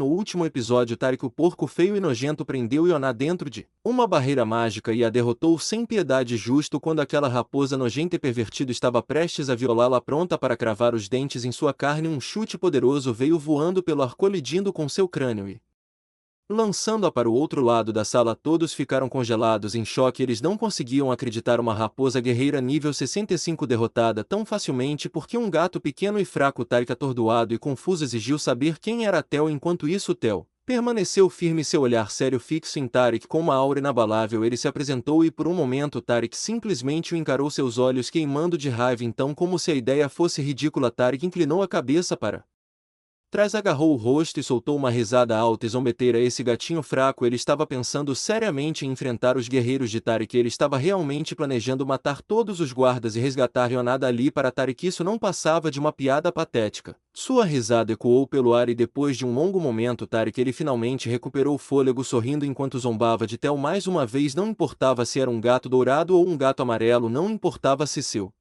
No último episódio, Tariq, o porco feio e nojento, prendeu Ioná dentro de uma barreira mágica e a derrotou sem piedade justo quando aquela raposa nojenta e pervertida estava prestes a violá-la, pronta para cravar os dentes em sua carne. Um chute poderoso veio voando pelo ar, colidindo com seu crânio e lançando-a para o outro lado da sala. Todos ficaram congelados em choque. Eles não conseguiam acreditar uma raposa guerreira nível 65 derrotada tão facilmente porque um gato pequeno e fraco. Tariq, atordoado e confuso, exigiu saber quem era Theo. Enquanto isso, Theo permaneceu firme, seu olhar sério fixo em Tariq com uma aura inabalável. Ele se apresentou e por um momento Tariq simplesmente o encarou, seus olhos queimando de raiva. Então, como se a ideia fosse ridícula, Tariq inclinou a cabeça para trás, agarrou o rosto e soltou uma risada alta e zombeteira. Esse gatinho fraco, ele estava pensando seriamente em enfrentar os guerreiros de Tariq. Ele estava realmente planejando matar todos os guardas e resgatar Ioná dali. Para Tariq isso não passava de uma piada patética. Sua risada ecoou pelo ar e depois de um longo momento Tariq, ele finalmente recuperou o fôlego, sorrindo enquanto zombava de Theo mais uma vez. Não importava se era um gato dourado ou um gato amarelo, não importava se seu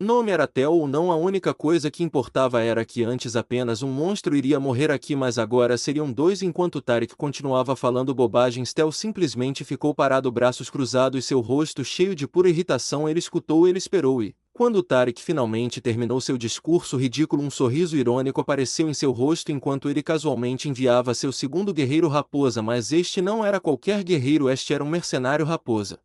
nome era Theo ou não, a única coisa que importava era que antes apenas um monstro iria morrer aqui, mas agora seriam dois. Enquanto Tariq continuava falando bobagens, Theo simplesmente ficou parado, braços cruzados, seu rosto cheio de pura irritação. Ele escutou, ele esperou e, quando Tariq finalmente terminou seu discurso ridículo, um sorriso irônico apareceu em seu rosto enquanto ele casualmente enviava seu segundo guerreiro raposa. Mas este não era qualquer guerreiro, este era um mercenário raposa.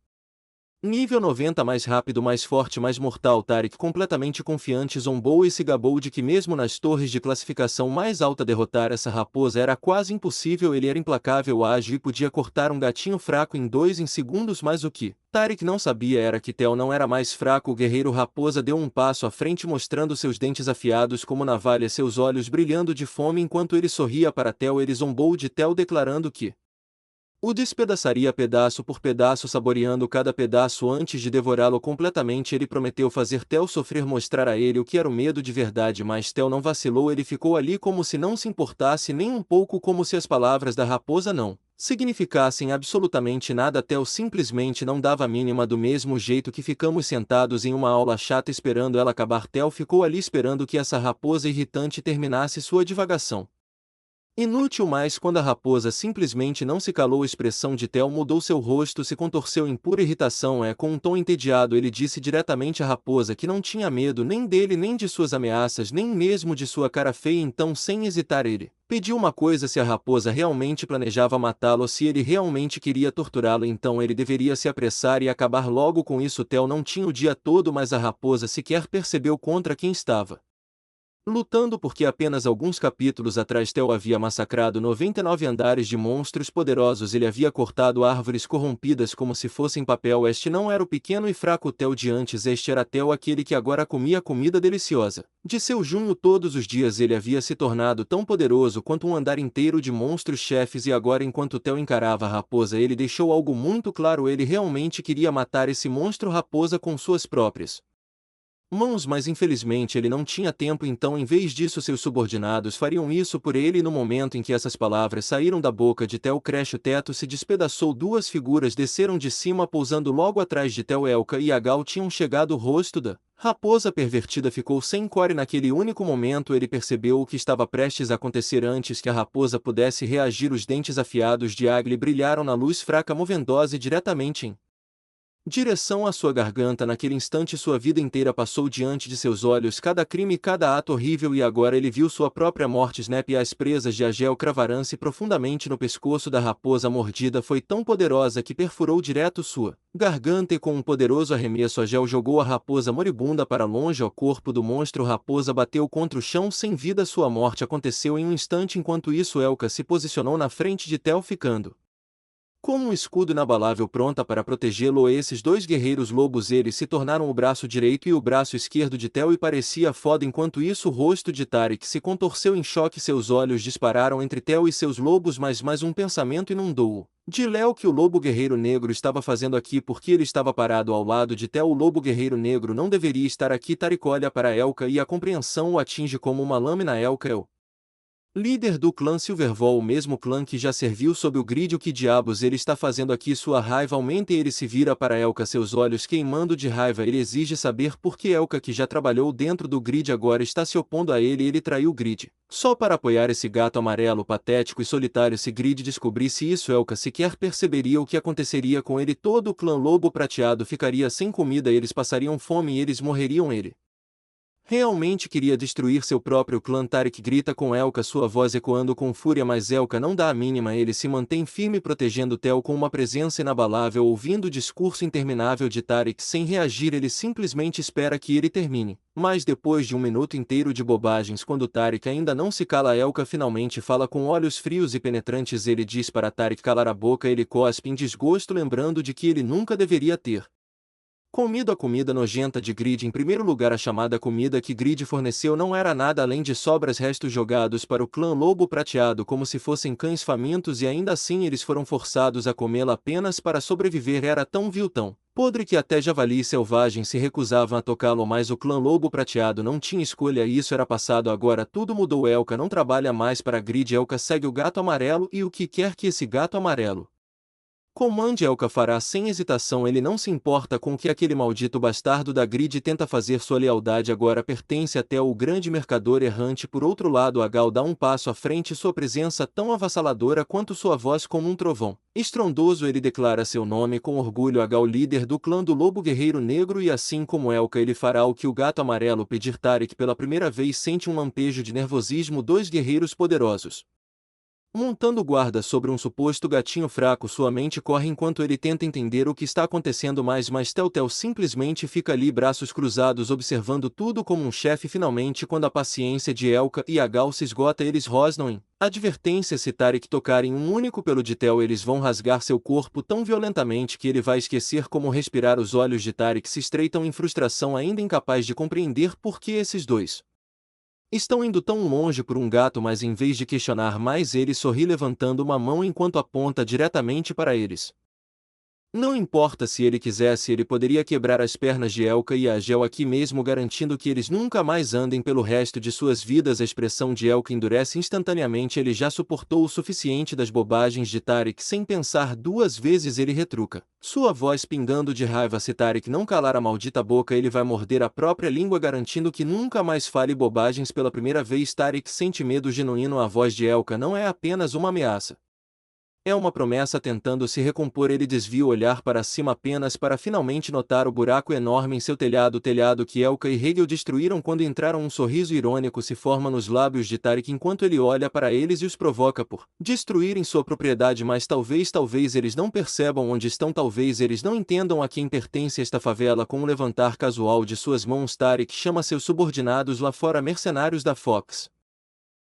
Nível 90, mais rápido, mais forte, mais mortal. Tariq, completamente confiante, zombou e se gabou de que mesmo nas torres de classificação mais alta derrotar essa raposa era quase impossível. Ele era implacável, ágil e podia cortar um gatinho fraco em 2 segundos. Mas o que Tariq não sabia era que Theo não era mais fraco. O guerreiro raposa deu um passo à frente, mostrando seus dentes afiados como navalhas, seus olhos brilhando de fome enquanto ele sorria para Theo. Ele zombou de Theo, declarando que o despedaçaria pedaço por pedaço, saboreando cada pedaço antes de devorá-lo completamente. Ele prometeu fazer Theo sofrer, mostrar a ele o que era o medo de verdade, mas Theo não vacilou. Ele ficou ali como se não se importasse nem um pouco, como se as palavras da raposa não significassem absolutamente nada. Theo simplesmente não dava a mínima. Do mesmo jeito que ficamos sentados em uma aula chata esperando ela acabar, Theo ficou ali esperando que essa raposa irritante terminasse sua divagação inútil. Mas quando a raposa simplesmente não se calou, a expressão de Theo mudou, seu rosto se contorceu em pura irritação. Com um tom entediado ele disse diretamente à raposa que não tinha medo nem dele, nem de suas ameaças, nem mesmo de sua cara feia. Então, sem hesitar, ele pediu uma coisa: se a raposa realmente planejava matá-lo, se ele realmente queria torturá-lo, então ele deveria se apressar e acabar logo com isso. Theo não tinha o dia todo, mas a raposa sequer percebeu contra quem estava lutando, porque apenas alguns capítulos atrás Theo havia massacrado 99 andares de monstros poderosos. Ele havia cortado árvores corrompidas como se fossem papel. Este não era o pequeno e fraco Theo de antes, este era Theo, aquele que agora comia comida deliciosa de seu junho todos os dias. Ele havia se tornado tão poderoso quanto um andar inteiro de monstros chefes. E agora, enquanto Theo encarava a raposa, ele deixou algo muito claro: ele realmente queria matar esse monstro raposa com suas próprias mãos, mas infelizmente ele não tinha tempo. Então, em vez disso, seus subordinados fariam isso por ele. E no momento em que essas palavras saíram da boca de Theo, o teto se despedaçou. Duas figuras desceram de cima, pousando logo atrás de Theo. Elka e Agal tinham chegado. O rosto da raposa pervertida ficou sem cor e naquele único momento ele percebeu o que estava prestes a acontecer. Antes que a raposa pudesse reagir, os dentes afiados de Agli brilharam na luz fraca, movendo-se diretamente em direção à sua garganta. Naquele instante sua vida inteira passou diante de seus olhos, cada crime e cada ato horrível, e agora ele viu sua própria morte. Snap! E as presas de Agel cravaram-se profundamente no pescoço da raposa. A mordida foi tão poderosa que perfurou direto sua garganta, e com um poderoso arremesso Agel jogou a raposa moribunda para longe. O corpo do monstro raposa bateu contra o chão sem vida. Sua morte aconteceu em um instante. Enquanto isso, Elka se posicionou na frente de Theo, ficando como um escudo inabalável, pronta para protegê-lo. Esses dois guerreiros lobos, eles se tornaram o braço direito e o braço esquerdo de Theo, e parecia foda. Enquanto isso, o rosto de Tariq se contorceu em choque, seus olhos dispararam entre Theo e seus lobos, mas mais um pensamento inundou-o. De Léo, que o lobo guerreiro negro estava fazendo aqui? Porque ele estava parado ao lado de Theo. O lobo guerreiro negro não deveria estar aqui. Tariq olha para Elka e a compreensão o atinge como uma lâmina. Elka, eu Líder do clã Silverwall, o mesmo clã que já serviu sob o grid. O que diabos ele está fazendo aqui? Sua raiva aumenta e ele se vira para Elka, seus olhos queimando de raiva. Ele exige saber por que Elka, que já trabalhou dentro do grid, agora está se opondo a ele. Ele traiu o grid só para apoiar esse gato amarelo patético e solitário. Se Grid descobrisse isso, Elka sequer perceberia o que aconteceria com ele. Todo o clã Lobo Prateado ficaria sem comida, eles passariam fome e eles morreriam. Ele realmente queria destruir seu próprio clã. Taric grita com Elka, sua voz ecoando com fúria, mas Elka não dá a mínima. Ele se mantém firme, protegendo Tel com uma presença inabalável. Ouvindo o discurso interminável de Taric sem reagir, ele simplesmente espera que ele termine. Mas depois de um minuto inteiro de bobagens, quando Taric ainda não se cala, Elka finalmente fala com olhos frios e penetrantes. Ele diz para Taric calar a boca. Ele cospe em desgosto, lembrando de que ele nunca deveria ter comido a comida nojenta de Grid. Em primeiro lugar, a chamada comida que Grid forneceu não era nada além de sobras, restos jogados para o clã Lobo Prateado como se fossem cães famintos, e ainda assim eles foram forçados a comê-la apenas para sobreviver. Era tão vil, tão podre, que até javalis selvagens se recusavam a tocá-lo, mas o clã Lobo Prateado não tinha escolha e isso era passado. Agora tudo mudou. Elka não trabalha mais para Grid. Elka segue o gato amarelo e o que quer que esse gato amarelo comande, Elka fará sem hesitação. Ele não se importa com o que aquele maldito bastardo da Grid tenta fazer. Sua lealdade agora pertence até ao grande mercador errante. Por outro lado, a Gal dá um passo à frente, sua presença tão avassaladora quanto sua voz como um trovão estrondoso. Ele declara seu nome com orgulho. A Gal, líder do clã do Lobo Guerreiro Negro, e assim como Elka, ele fará o que o gato amarelo pedir. Taric pela primeira vez sente um lampejo de nervosismo. Dois guerreiros poderosos montando guarda sobre um suposto gatinho fraco. Sua mente corre enquanto ele tenta entender o que está acontecendo, mas Telltale simplesmente fica ali, braços cruzados, observando tudo como um chefe. Finalmente, quando a paciência de Elka e a Gal se esgota, eles rosnam em advertência. Se Taric tocar em um único pelo de Tel, eles vão rasgar seu corpo tão violentamente que ele vai esquecer como respirar. Os olhos de Taric se estreitam em frustração, ainda incapaz de compreender por que esses dois estão indo tão longe por um gato, mas em vez de questionar mais, ele sorri levantando uma mão enquanto aponta diretamente para eles. Não importa, se ele quisesse, ele poderia quebrar as pernas de Elka e a Gel aqui mesmo, garantindo que eles nunca mais andem pelo resto de suas vidas. A expressão de Elka endurece instantaneamente. Ele já suportou o suficiente das bobagens de Taric. Sem pensar duas vezes, ele retruca, sua voz pingando de raiva. Se Taric não calar a maldita boca, ele vai morder a própria língua, garantindo que nunca mais fale bobagens. Pela primeira vez, Taric sente medo genuíno. A voz de Elka não é apenas uma ameaça, é uma promessa. Tentando se recompor, ele desvia o olhar para cima apenas para finalmente notar o buraco enorme em seu telhado. O telhado que Elka e Hegel destruíram quando entraram. Um sorriso irônico se forma nos lábios de Taric enquanto ele olha para eles e os provoca por destruírem sua propriedade. Mas talvez eles não percebam onde estão. Talvez eles não entendam a quem pertence esta favela. Com um levantar casual de suas mãos, Taric chama seus subordinados lá fora. Mercenários da Fox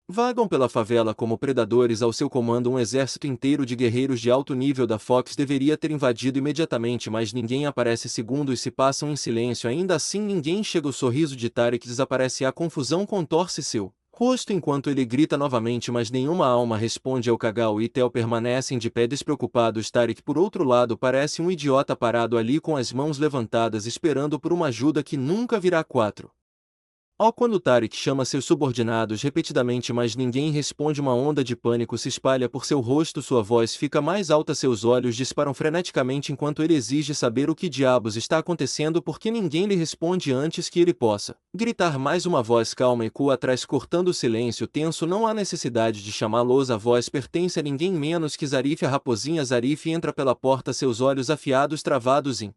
vagam pela favela como predadores ao seu comando. Um exército inteiro de guerreiros de alto nível da Fox deveria ter invadido imediatamente, mas ninguém aparece. Segundos se passam em silêncio, ainda assim ninguém chega. O sorriso de Taric desaparece. A confusão contorce seu rosto enquanto ele grita novamente, mas nenhuma alma responde. Elka, Gal e Tel permanecem de pé despreocupados. Taric, por outro lado, parece um idiota parado ali com as mãos levantadas, esperando por uma ajuda que nunca virá. Quando Taric chama seus subordinados repetidamente, mas ninguém responde, uma onda de pânico se espalha por seu rosto. Sua voz fica mais alta, seus olhos disparam freneticamente enquanto ele exige saber o que diabos está acontecendo, porque ninguém lhe responde antes que ele possa gritar mais. Uma voz calma ecoa atrás, cortando o silêncio tenso. Não há necessidade de chamá-los, a voz pertence a ninguém menos que Zarif, a raposinha. Zarif entra pela porta, seus olhos afiados travados em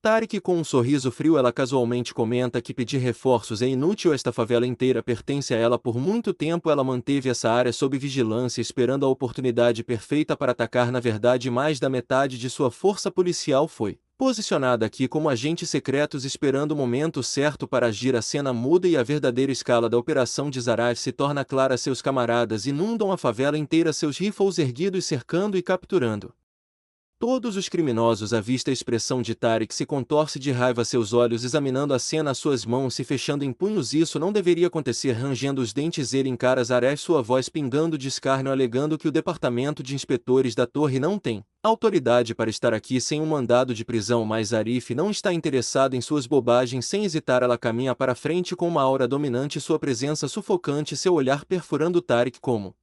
Taric. Com um sorriso frio, ela casualmente comenta que pedir reforços é inútil. Esta favela inteira pertence a ela. Por muito tempo ela manteve essa área sob vigilância, esperando a oportunidade perfeita para atacar. Na verdade, mais da metade de sua força policial foi posicionada aqui como agentes secretos, esperando o momento certo para agir. A cena muda e a verdadeira escala da operação de Zarif se torna clara. Seus camaradas inundam a favela inteira, seus rifles erguidos cercando e capturando Todos os criminosos à vista a expressão de Tariq se contorce de raiva, seus olhos examinando a cena, suas mãos se fechando em punhos. Isso não deveria acontecer. Rangendo os dentes ele encara Zaref, sua voz pingando de escárnio, alegando que o departamento de inspetores da torre não tem autoridade para estar aqui sem um mandado de prisão, mas Arif não está interessado em suas bobagens. Sem hesitar ela caminha para frente com uma aura dominante, sua presença sufocante, seu olhar perfurando Tariq como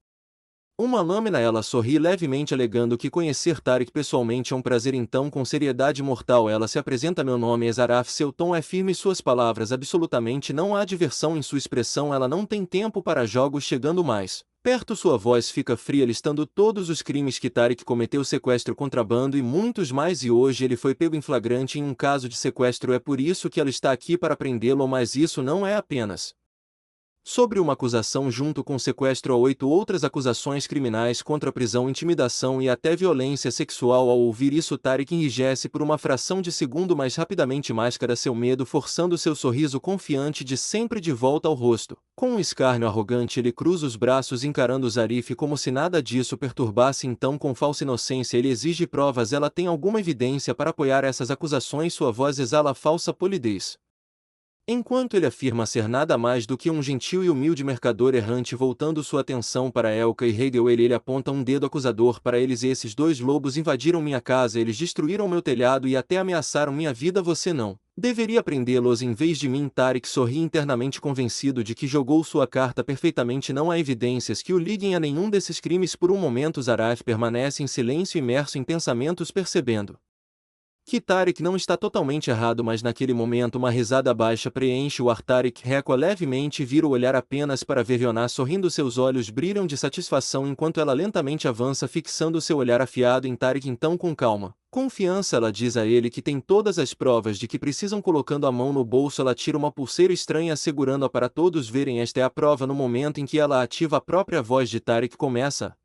uma lâmina. Ela sorri levemente, alegando que conhecer Tariq pessoalmente é um prazer. Então, com seriedade mortal, ela se apresenta: meu nome é Zaraf. Seu tom é firme, suas palavras absolutamente não há diversão em sua expressão. Ela não tem tempo para jogos. Chegando mais perto, sua voz fica fria, listando todos os crimes que Tariq cometeu: sequestro, contrabando e muitos mais. E hoje ele foi pego em flagrante em um caso de sequestro. É por isso que ela está aqui, para prendê-lo. Mas isso não é apenas sobre uma acusação. Junto com sequestro, há 8 outras acusações criminais contra prisão, intimidação e até violência sexual. Ao ouvir isso, Tariq enrijece por uma fração de segundo, mas rapidamente mascara seu medo, forçando seu sorriso confiante de sempre de volta ao rosto. Com um escárnio arrogante, ele cruza os braços, encarando Zarif como se nada disso perturbasse. Então, com falsa inocência, ele exige provas. Ela tem alguma evidência para apoiar essas acusações? Sua voz exala falsa polidez, enquanto ele afirma ser nada mais do que um gentil e humilde mercador errante. Voltando sua atenção para Elka e Hegel, ele aponta um dedo acusador para eles: esses 2 lobos invadiram minha casa, eles destruíram meu telhado e até ameaçaram minha vida. Você não deveria prendê-los em vez de mim? Tariq sorri internamente, convencido de que jogou sua carta perfeitamente. Não há evidências que o liguem a nenhum desses crimes. Por um momento, Zaraf permanece em silêncio, imerso em pensamentos, percebendo que Tariq não está totalmente errado, mas naquele momento uma risada baixa preenche o ar. Tariq recua levemente e vira o olhar apenas para ver Yonah sorrindo. Seus olhos brilham de satisfação enquanto ela lentamente avança, fixando seu olhar afiado em Tariq. Então, com calma, confiança, ela diz a ele que tem todas as provas de que precisam. Colocando a mão no bolso, ela tira uma pulseira estranha, segurando-a para todos verem. Esta é a prova. No momento em que ela ativa, a própria voz de Tariq começa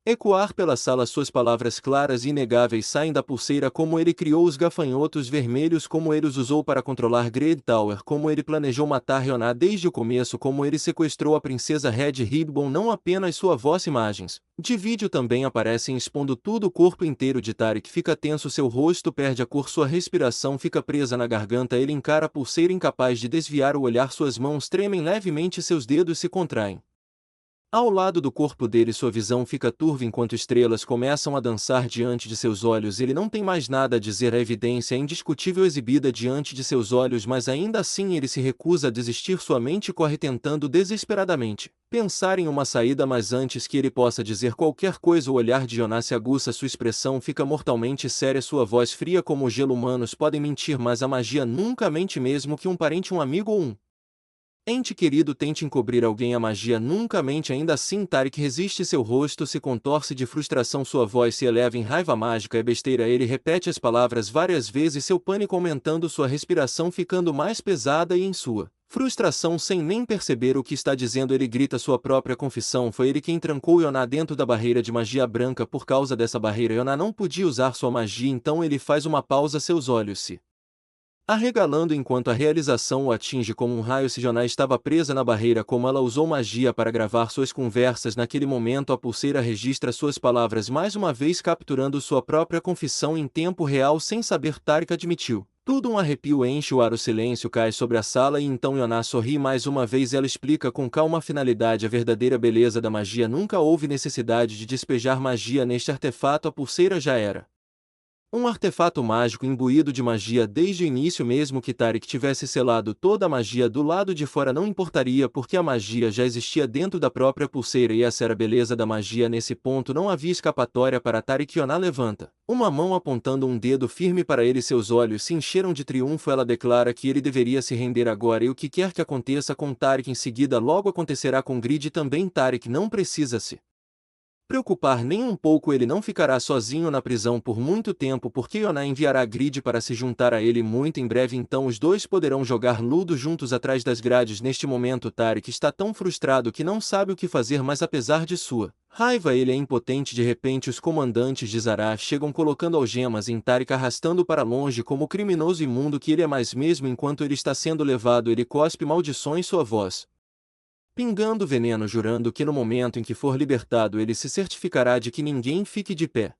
ecoar pela sala. Suas palavras claras e inegáveis saem da pulseira: como ele criou os gafanhotos vermelhos, como ele os usou para controlar Great Tower, como ele planejou matar Yonah desde o começo, como ele sequestrou a princesa Red Ribbon. Não apenas sua voz, imagens de vídeo também aparecem expondo tudo. O corpo inteiro de Tariq fica tenso, seu rosto perde a cor, sua respiração fica presa na garganta. Ele encara a pulseira, incapaz de desviar o olhar. Suas mãos tremem levemente, seus dedos se contraem ao lado do corpo dele. Sua visão fica turva enquanto estrelas começam a dançar diante de seus olhos. Ele não tem mais nada a dizer, a evidência é indiscutível exibida diante de seus olhos, mas ainda assim ele se recusa a desistir. Sua mente corre tentando desesperadamente pensar em uma saída, mas antes que ele possa dizer qualquer coisa, o olhar de Yonah se aguça, sua expressão fica mortalmente séria, sua voz fria como o gelo. Humanos podem mentir, mas a magia nunca mente, mesmo que um parente, um amigo ou um ente querido tente encobrir alguém, a magia nunca mente. Ainda assim, Tariq resiste, seu rosto se contorce de frustração, sua voz se eleva em raiva. Mágica é besteira. Ele repete as palavras várias vezes, seu pânico aumentando, sua respiração ficando mais pesada, e em sua frustração, sem nem perceber o que está dizendo, ele grita sua própria confissão: foi ele quem trancou Yonah dentro da barreira de magia branca. Por causa dessa barreira, Yonah não podia usar sua magia. Então ele faz uma pausa, seus olhos se arregalando enquanto a realização o atinge como um raio. Se Yonah estava presa na barreira, como ela usou magia para gravar suas conversas. Naquele momento, a pulseira registra suas palavras mais uma vez, capturando sua própria confissão em tempo real. Sem saber, Tariq admitiu tudo. Um arrepio enche o ar, o silêncio cai sobre a sala e então Yonah sorri mais uma vez. Ela explica com calma a finalidade, a verdadeira beleza da magia. Nunca houve necessidade de despejar magia neste artefato. A pulseira já era um artefato mágico imbuído de magia desde o início. Mesmo que Tariq tivesse selado toda a magia do lado de fora, não importaria, porque a magia já existia dentro da própria pulseira, e essa era a beleza da magia. Nesse ponto não havia escapatória para Tariq. Yonah levanta uma mão apontando um dedo firme para ele, seus olhos se encheram de triunfo. Ela declara que ele deveria se render agora, e o que quer que aconteça com Tariq em seguida logo acontecerá com Grid também. Tariq não precisa se preocupar nem um pouco, ele não ficará sozinho na prisão por muito tempo, porque Yonah enviará Grid para se juntar a ele muito em breve. Então os dois poderão jogar ludo juntos atrás das grades. Neste momento, Tariq está tão frustrado que não sabe o que fazer, mas apesar de sua raiva, ele é impotente. De repente, os comandantes de Zaraf chegam, colocando algemas em Tariq, arrastando para longe como o criminoso imundo que ele é. Mas mesmo enquanto ele está sendo levado, ele cospe maldições, sua voz pingando veneno, jurando que no momento em que for libertado ele se certificará de que ninguém fique de pé.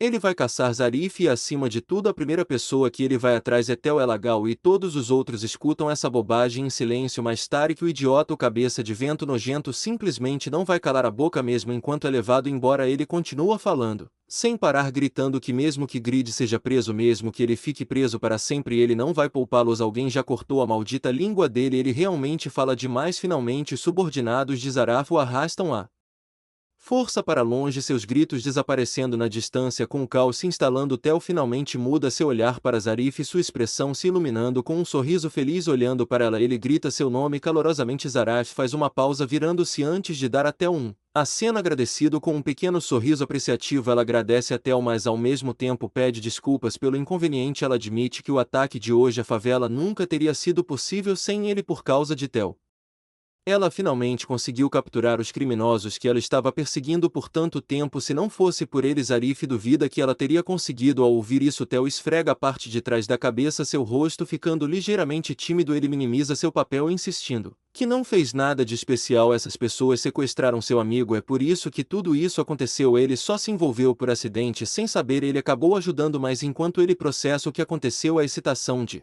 Ele vai caçar Zarif e acima de tudo a primeira pessoa que ele vai atrás é Tel Elagal e todos os outros escutam essa bobagem em silêncio, mas Tariq, o idiota, o cabeça de vento nojento, simplesmente não vai calar a boca mesmo enquanto é levado embora. Ele continua falando, sem parar, gritando que mesmo que Grid seja preso, mesmo que ele fique preso para sempre, ele não vai poupá-los. Alguém já cortou a maldita língua dele, ele realmente fala demais. Finalmente os subordinados de Zaraf o arrastam a força para longe, seus gritos desaparecendo na distância com o caos se instalando. Tel finalmente muda seu olhar para Zarif, sua expressão se iluminando com um sorriso feliz olhando para ela. Ele grita seu nome calorosamente. Zarif faz uma pausa virando-se antes de dar a Tel aceno agradecido com um pequeno sorriso apreciativo. Ela agradece a Tel, mas ao mesmo tempo pede desculpas pelo inconveniente. Ela admite que o ataque de hoje à favela nunca teria sido possível sem ele por causa de Tel. Ela finalmente conseguiu capturar os criminosos que ela estava perseguindo por tanto tempo. Se não fosse por eles, Zarif duvida que ela teria conseguido. Ao ouvir isso, Tel esfrega a parte de trás da cabeça, seu rosto ficando ligeiramente tímido. Ele minimiza seu papel, insistindo que não fez nada de especial. Essas pessoas sequestraram seu amigo, é por isso que tudo isso aconteceu. Ele só se envolveu por acidente, sem saber. Ele acabou ajudando, mas enquanto ele processa o que aconteceu, a excitação de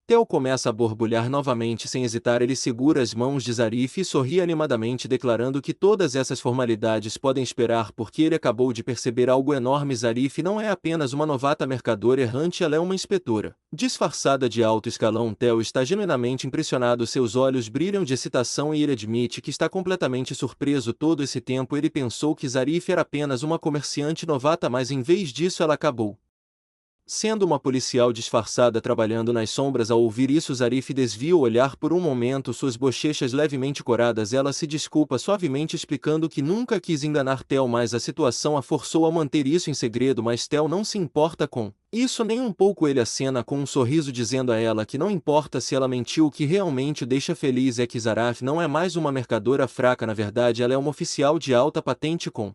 Tel começa a borbulhar novamente. Sem hesitar, ele segura as mãos de Zarif e sorri animadamente, declarando que todas essas formalidades podem esperar porque ele acabou de perceber algo enorme. Zarif não é apenas uma novata mercadora errante, ela é uma inspetora disfarçada de alto escalão. Tel está genuinamente impressionado, seus olhos brilham de excitação e ele admite que está completamente surpreso. Todo esse tempo ele pensou que Zarif era apenas uma comerciante novata, mas em vez disso ela acabou sendo uma policial disfarçada trabalhando nas sombras. Ao ouvir isso, Zarif desvia o olhar por um momento, suas bochechas levemente coradas. Ela se desculpa suavemente, explicando que nunca quis enganar Tel, mas a situação a forçou a manter isso em segredo. Mas Tel não se importa com isso nem um pouco. Ele acena com um sorriso, dizendo a ela que não importa se ela mentiu. O que realmente o deixa feliz é que Zarif não é mais uma mercadora fraca. Na verdade, ela é uma oficial de alta patente com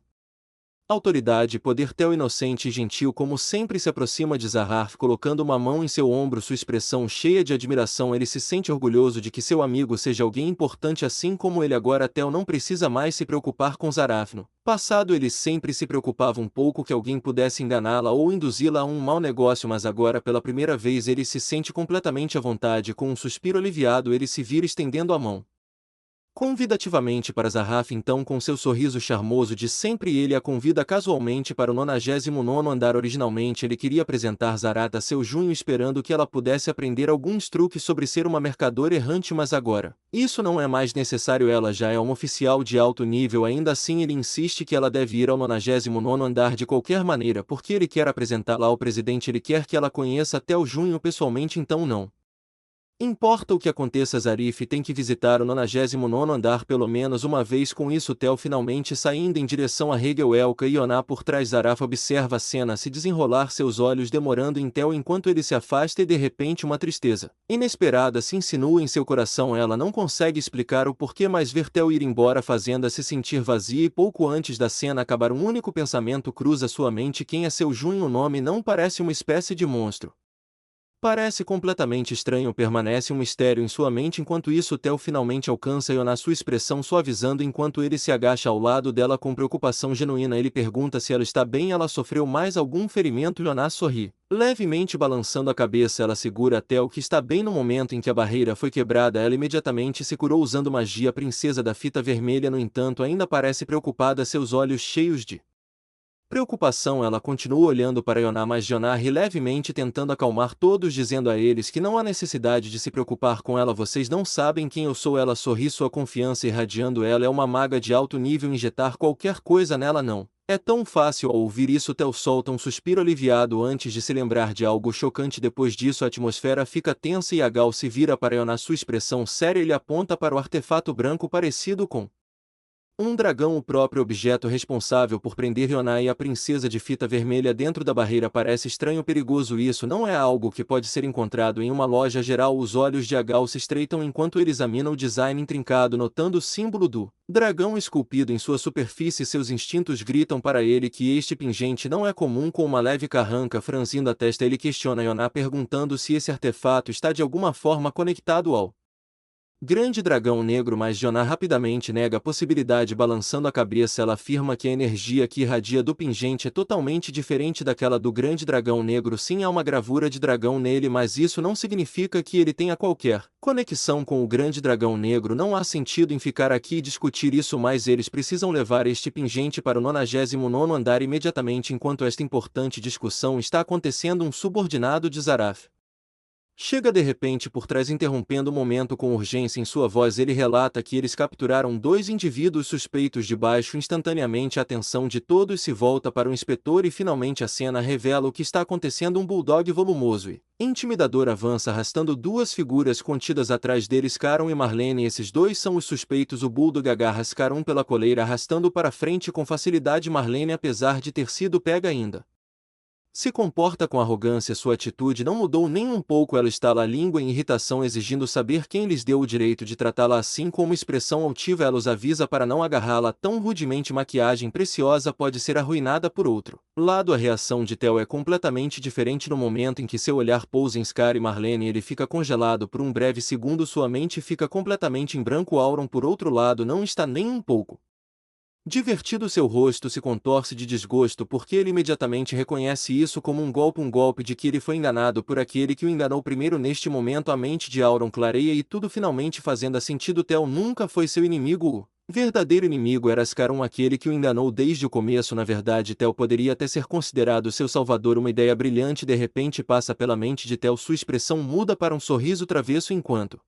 autoridade e poder. Tel, inocente e gentil como sempre, se aproxima de Zarif, colocando uma mão em seu ombro, sua expressão cheia de admiração. Ele se sente orgulhoso de que seu amigo seja alguém importante assim como ele. Agora Tel não precisa mais se preocupar com Zarif. No passado ele sempre se preocupava um pouco que alguém pudesse enganá-la ou induzi-la a um mau negócio, mas agora pela primeira vez ele se sente completamente à vontade. Com um suspiro aliviado, ele se vira estendendo a mão convidativamente para Zarif. Então, com seu sorriso charmoso de sempre, ele a convida casualmente para o 99º andar. Originalmente ele queria apresentar Zarat a seu Junho, esperando que ela pudesse aprender alguns truques sobre ser uma mercadora errante, mas agora isso não é mais necessário. Ela já é uma oficial de alto nível. Ainda assim ele insiste que ela deve ir ao 99º andar de qualquer maneira, porque ele quer apresentá-la ao presidente. Ele quer que ela conheça até o Junho pessoalmente, então não importa o que aconteça, Zarif tem que visitar o 99º andar pelo menos uma vez. Com isso, Tel finalmente saindo em direção a Hegel. Elka e Yoná por trás. Zarif observa a cena se desenrolar, seus olhos demorando em Tel enquanto ele se afasta, e de repente uma tristeza inesperada se insinua em seu coração. Ela não consegue explicar o porquê, mas ver Tel ir embora fazendo-a se sentir vazia, e pouco antes da cena acabar um único pensamento cruza sua mente: quem é seu Junho? O nome não parece uma espécie de monstro? Parece completamente estranho. Permanece um mistério em sua mente. Enquanto isso, Tel finalmente alcança Yoná, sua expressão suavizando enquanto ele se agacha ao lado dela com preocupação genuína. Ele pergunta se ela está bem. Ela sofreu mais algum ferimento? Yoná sorri, levemente balançando a cabeça. Ela segura a Tel, que está bem. No momento em que a barreira foi quebrada, ela imediatamente se curou usando magia. A princesa da fita vermelha, no entanto, ainda parece preocupada, seus olhos cheios de preocupação. Ela continua olhando para Yoná, mas Yoná ri levemente, tentando acalmar todos, dizendo a eles que não há necessidade de se preocupar com ela. Vocês não sabem quem eu sou. Ela sorri, sua confiança irradiando. Ela é uma maga de alto nível. Injetar qualquer coisa nela não é tão fácil. Ao ouvir isso, Tel solta um suspiro aliviado antes de se lembrar de algo chocante. Depois disso, a atmosfera fica tensa e Gal se vira para Yoná, sua expressão séria. Ele aponta para o artefato branco parecido com um dragão, o próprio objeto responsável por prender Yoná e a princesa de fita vermelha dentro da barreira. Parece estranho, perigoso. Isso não é algo que pode ser encontrado em uma loja geral. Os olhos de Gal se estreitam enquanto ele examina o design intrincado, notando o símbolo do dragão esculpido em sua superfície. Seus instintos gritam para ele que este pingente não é comum. Com uma leve carranca franzindo a testa, ele questiona Yoná, perguntando se esse artefato está de alguma forma conectado ao Grande dragão negro, mas Jonar rapidamente nega a possibilidade, balançando a cabeça. Ela afirma que a energia que irradia do pingente é totalmente diferente daquela do grande dragão negro. Sim, há uma gravura de dragão nele, mas isso não significa que ele tenha qualquer conexão com o grande dragão negro. Não há sentido em ficar aqui e discutir isso, mas eles precisam levar este pingente para o 99º andar imediatamente. Enquanto esta importante discussão está acontecendo, um subordinado de Zaraf chega de repente por trás, interrompendo o momento com urgência. Em sua voz ele relata que eles capturaram 2 indivíduos suspeitos de baixo. Instantaneamente a atenção de todos se volta para o inspetor e finalmente a cena revela o que está acontecendo. Um bulldog volumoso e intimidador avança arrastando 2 figuras contidas atrás deles, Scarron e Marlene. Esses 2 são os suspeitos. O bulldog agarra Scarron pela coleira, arrastando para frente com facilidade. Marlene, apesar de ter sido pega, ainda se comporta com arrogância. Sua atitude não mudou nem um pouco. Ela estala a língua em irritação, exigindo saber quem lhes deu o direito de tratá-la assim. Com uma expressão altiva ela os avisa para não agarrá-la tão rudemente. Maquiagem preciosa pode ser arruinada por outro lado. A reação de Theo é completamente diferente. No momento em que seu olhar pousa em Scar e Marlene, ele fica congelado por um breve segundo. Sua mente fica completamente em branco. Auron, por outro lado, não está nem um pouco divertido. Seu rosto se contorce de desgosto porque ele imediatamente reconhece isso como um golpe de que ele foi enganado por aquele que o enganou primeiro. Neste momento a mente de Auron clareia e tudo finalmente fazendo sentido. Theo nunca foi seu inimigo. O verdadeiro inimigo era Scarron, aquele que o enganou desde o começo. Na verdade, Theo poderia até ser considerado seu salvador. Uma ideia brilhante de repente passa pela mente de Theo. Sua expressão muda para um sorriso travesso enquanto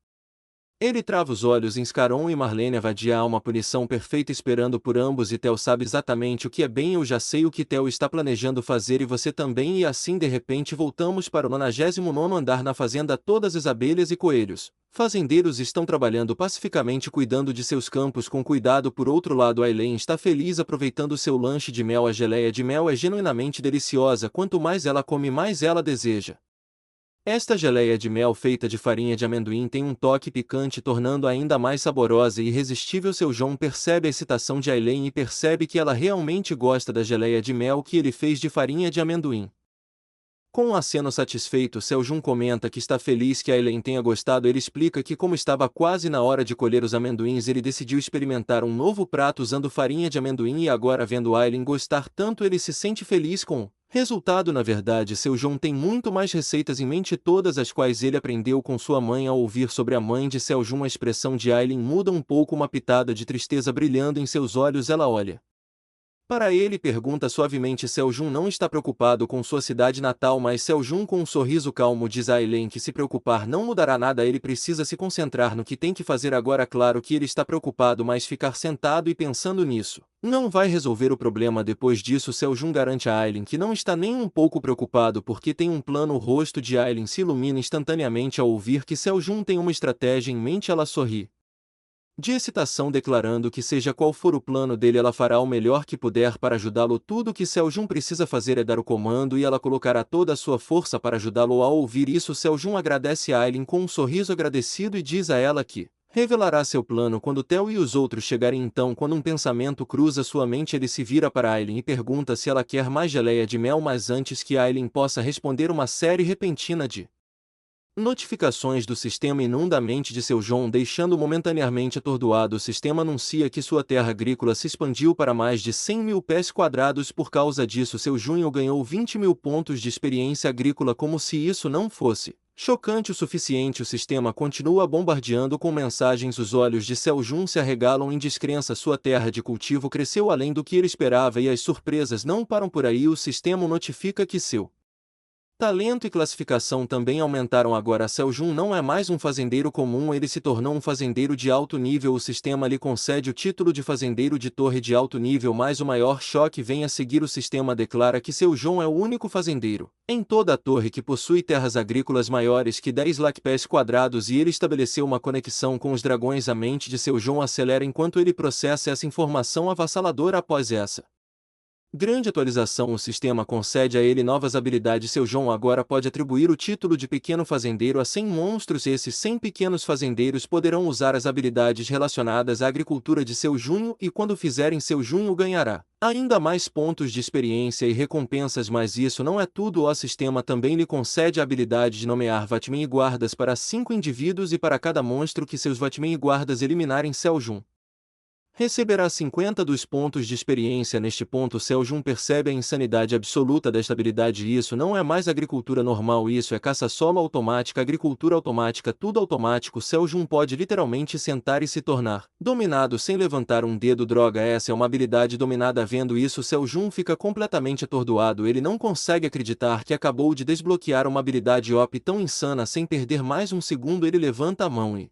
ele trava os olhos em Scarron e Marlene. Avadia há uma punição perfeita esperando por ambos e Theo sabe exatamente o que é bem. Eu já sei o que Theo está planejando fazer e você também. E assim de repente voltamos para o 99º andar. Na fazenda, todas as abelhas e coelhos fazendeiros estão trabalhando pacificamente, cuidando de seus campos com cuidado. Por outro lado, Aileen está feliz aproveitando seu lanche de mel. A geleia de mel é genuinamente deliciosa. Quanto mais ela come, mais ela deseja. Esta geleia de mel feita de farinha de amendoim tem um toque picante, tornando-a ainda mais saborosa e irresistível. Seu João percebe a excitação de Aileen e percebe que ela realmente gosta da geleia de mel que ele fez de farinha de amendoim. Com um aceno satisfeito, Seljun comenta que está feliz que Aileen tenha gostado. Ele explica que, como estava quase na hora de colher os amendoins, ele decidiu experimentar um novo prato usando farinha de amendoim e agora, vendo Aileen gostar tanto, ele se sente feliz com o resultado. Na verdade, Seljun tem muito mais receitas em mente, todas as quais ele aprendeu com sua mãe. Ao ouvir sobre a mãe de Seljun, a expressão de Aileen muda um pouco, uma pitada de tristeza brilhando em seus olhos. Ela olha para ele e pergunta suavemente. Seljun não está preocupado com sua cidade natal, mas Seljun, com um sorriso calmo, diz a Aileen que se preocupar não mudará nada. Ele precisa se concentrar no que tem que fazer agora. Claro que ele está preocupado, mas ficar sentado e pensando nisso não vai resolver o problema. Depois disso, Seljun garante a Aileen que não está nem um pouco preocupado porque tem um plano. O rosto de Aileen se ilumina instantaneamente ao ouvir que Seljun tem uma estratégia em mente. Ela sorri de excitação, declarando que seja qual for o plano dele, ela fará o melhor que puder para ajudá-lo. Tudo o que Seljun precisa fazer é dar o comando e ela colocará toda a sua força para ajudá-lo. Ao ouvir isso, Seljun agradece a Aileen com um sorriso agradecido e diz a ela que revelará seu plano quando Theo e os outros chegarem. Então, quando um pensamento cruza sua mente, ele se vira para Aileen e pergunta se ela quer mais geleia de mel, mas antes que Aileen possa responder, uma série repentina de notificações do sistema inunda a mente de Seljun, deixando momentaneamente atordoado. O sistema anuncia que sua terra agrícola se expandiu para mais de 100 mil pés quadrados. Por causa disso, Seljun ganhou 20 mil pontos de experiência agrícola. Como se isso não fosse chocante o suficiente, o sistema continua bombardeando com mensagens. Os olhos de Seljun se arregalam em descrença. Sua terra de cultivo cresceu além do que ele esperava e as surpresas não param por aí. O sistema notifica que seu talento e classificação também aumentaram. Agora Seljun não é mais um fazendeiro comum, ele se tornou um fazendeiro de alto nível. O sistema lhe concede o título de fazendeiro de torre de alto nível, mas o maior choque vem a seguir. O sistema declara que Seljun é o único fazendeiro em toda a torre que possui terras agrícolas maiores que 10 pés quadrados e ele estabeleceu uma conexão com os dragões. A mente de Seljun acelera enquanto ele processa essa informação avassaladora. Após essa Grande atualização. O sistema concede a ele novas habilidades. Seu João agora pode atribuir o título de pequeno fazendeiro a 100 monstros. Esses 100 pequenos fazendeiros poderão usar as habilidades relacionadas à agricultura de seu Junho e quando fizerem seu Junho ganhará ainda mais pontos de experiência e recompensas. Mas isso não é tudo. O sistema também lhe concede a habilidade de nomear Vatmen e guardas para 5 indivíduos e para cada monstro que seus Vatmen e guardas eliminarem. Seu Junho receberá 50 dos pontos de experiência. Neste ponto, Seljun percebe a insanidade absoluta desta habilidade. Isso não é mais agricultura normal, isso é caça solo automática, agricultura automática, tudo automático. Seljun pode literalmente sentar e se tornar dominado sem levantar um dedo. Droga, essa é uma habilidade dominada. Vendo isso, Seljun fica completamente atordoado. Ele não consegue acreditar que acabou de desbloquear uma habilidade OP tão insana. Sem perder mais um segundo, ele levanta a mão e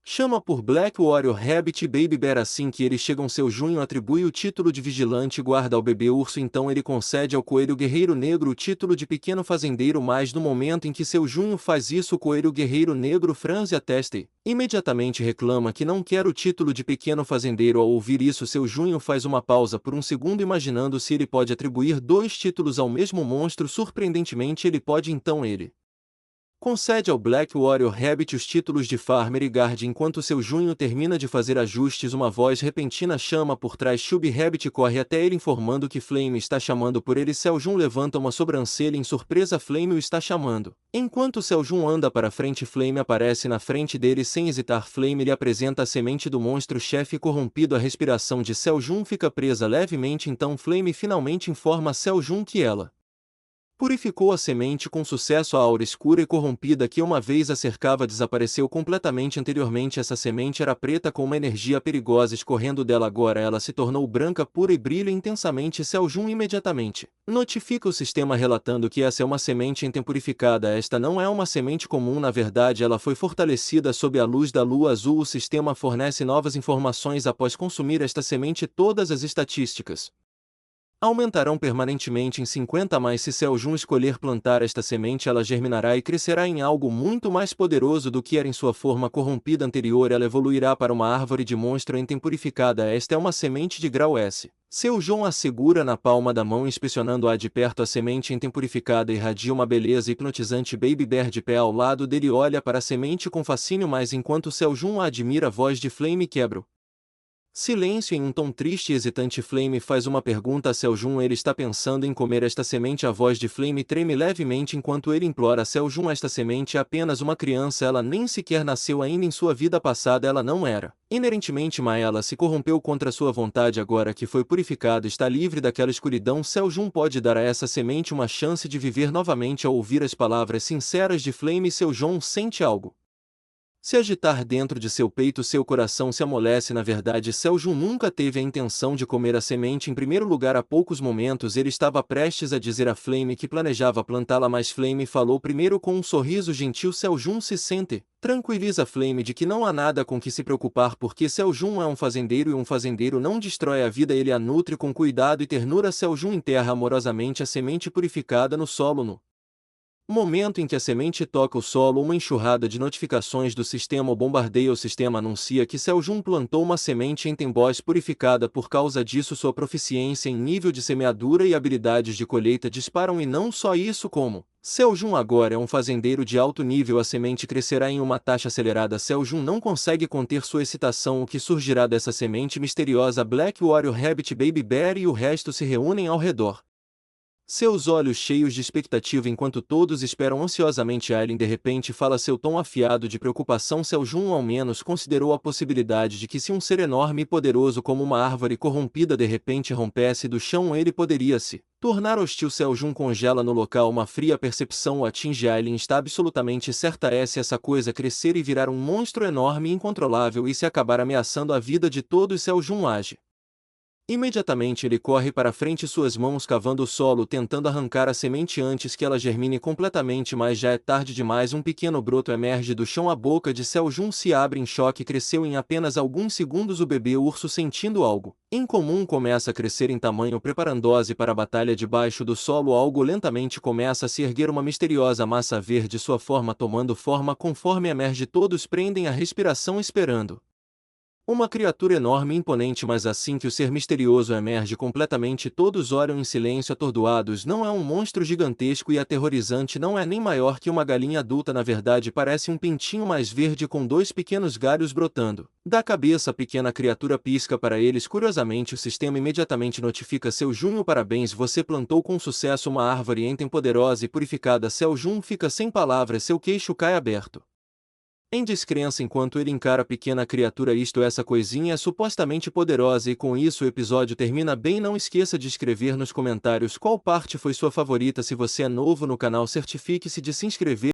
chama por Black Warrior Rabbit e Baby Bear. Assim que eles chegam, seu Junho atribui o título de vigilante e guarda ao bebê urso. Então ele concede ao coelho guerreiro negro o título de pequeno fazendeiro. Mas no momento em que seu Junho faz isso, o coelho guerreiro negro franze a testa e imediatamente reclama que não quer o título de pequeno fazendeiro. Ao ouvir isso, seu Junho faz uma pausa por um segundo, imaginando se ele pode atribuir 2 títulos ao mesmo monstro. Surpreendentemente ele pode. Então ele concede ao Black Warrior Rabbit os títulos de Farmer e Guard. Enquanto seu Junho termina de fazer ajustes, uma voz repentina chama por trás. Chubby Rabbit corre até ele informando que Flame está chamando por ele. Seljun levanta uma sobrancelha em surpresa. Flame o está chamando. Enquanto Seljun anda para frente, Flame aparece na frente dele sem hesitar. Flame lhe apresenta a semente do monstro-chefe corrompido. A respiração de Seljun fica presa levemente. Então Flame finalmente informa a Seljun que ela purificou a semente com sucesso. A aura escura e corrompida que uma vez a cercava desapareceu completamente. Anteriormente essa semente era preta com uma energia perigosa escorrendo dela. Agora ela se tornou branca pura e brilha intensamente. Seljun imediatamente notifica o sistema relatando que essa é uma semente intempurificada. Esta não é uma semente comum, na verdade ela foi fortalecida sob a luz da lua azul. O sistema fornece novas informações após consumir esta semente. Todas as estatísticas aumentarão permanentemente em 50 mais. Se Seljun escolher plantar esta semente, ela germinará e crescerá em algo muito mais poderoso do que era em sua forma corrompida anterior. Ela evoluirá para uma árvore de monstro intempurificada. Esta é uma semente de grau S. Seljun a segura na palma da mão, inspecionando-a de perto. A semente intempurificada irradia uma beleza hipnotizante. Baby Bear de pé ao lado dele olha para a semente com fascínio, mas enquanto Seljun a admira, a voz de Flame quebra silêncio. Em um tom triste e hesitante, Flame faz uma pergunta a Seljun. Ele está pensando em comer esta semente. A voz de Flame treme levemente enquanto ele implora a Seljun. Esta semente é apenas uma criança. Ela nem sequer nasceu ainda. Em sua vida passada ela não era inerentemente má. Ela se corrompeu contra sua vontade. Agora que foi purificado, está livre daquela escuridão. Seljun pode dar a essa semente uma chance de viver novamente. Ao ouvir as palavras sinceras de Flame, Seljun sente algo se agitar dentro de seu peito. Seu coração se amolece. Na verdade, Seljun nunca teve a intenção de comer a semente. Em primeiro lugar, há poucos momentos ele estava prestes a dizer a Flame que planejava plantá-la, mas Flame falou primeiro com um sorriso gentil. Seljun se sente tranquiliza Flame de que não há nada com que se preocupar, porque Seljun é um fazendeiro e um fazendeiro não destrói a vida, ele a nutre com cuidado e ternura. Seljun enterra amorosamente a semente purificada no solo. No momento em que a semente toca o solo, uma enxurrada de notificações do sistema o bombardeia. O sistema anuncia que Seljun plantou uma semente em Tembós purificada. Por causa disso, sua proficiência em nível de semeadura e habilidades de colheita disparam. E não só isso, como Seljun agora é um fazendeiro de alto nível, a semente crescerá em uma taxa acelerada. Seljun não consegue conter sua excitação. O que surgirá dessa semente misteriosa? Black Warrior Rabbit, Baby Bear e o resto se reúnem ao redor, seus olhos cheios de expectativa enquanto todos esperam ansiosamente. Aileen de repente fala, seu tom afiado de preocupação. Seljun ao menos considerou a possibilidade de que se um ser enorme e poderoso como uma árvore corrompida de repente rompesse do chão, ele poderia se tornar hostil. Seljun congela no local, uma fria percepção o atinge. Aileen está absolutamente certa. Se essa coisa crescer e virar um monstro enorme e incontrolável e se acabar ameaçando a vida de todos, Seljun age. Imediatamente ele corre para frente, suas mãos cavando o solo tentando arrancar a semente antes que ela germine completamente, mas já é tarde demais. Um pequeno broto emerge do chão. A boca de Seljun se abre em choque. Cresceu em apenas alguns segundos. O bebê urso, sentindo algo incomum, começa a crescer em tamanho, preparando-se para a batalha. Debaixo do solo algo lentamente começa a se erguer, uma misteriosa massa verde, sua forma tomando forma conforme emerge. Todos prendem a respiração esperando Uma criatura enorme e imponente, mas assim que o ser misterioso emerge completamente, todos olham em silêncio atordoados. Não é um monstro gigantesco e aterrorizante, não é nem maior que uma galinha adulta, na verdade parece um pintinho mais verde com dois pequenos galhos brotando da cabeça. A pequena criatura pisca para eles. Curiosamente, o sistema imediatamente notifica seu Junho: parabéns, você plantou com sucesso uma árvore enten poderosa e purificada. Seu Jun fica sem palavras, seu queixo cai aberto em descrença enquanto ele encara a pequena criatura. Essa coisinha é supostamente poderosa. E com isso o episódio termina bem. Não esqueça de escrever nos comentários qual parte foi sua favorita. Se você é novo no canal, certifique-se de se inscrever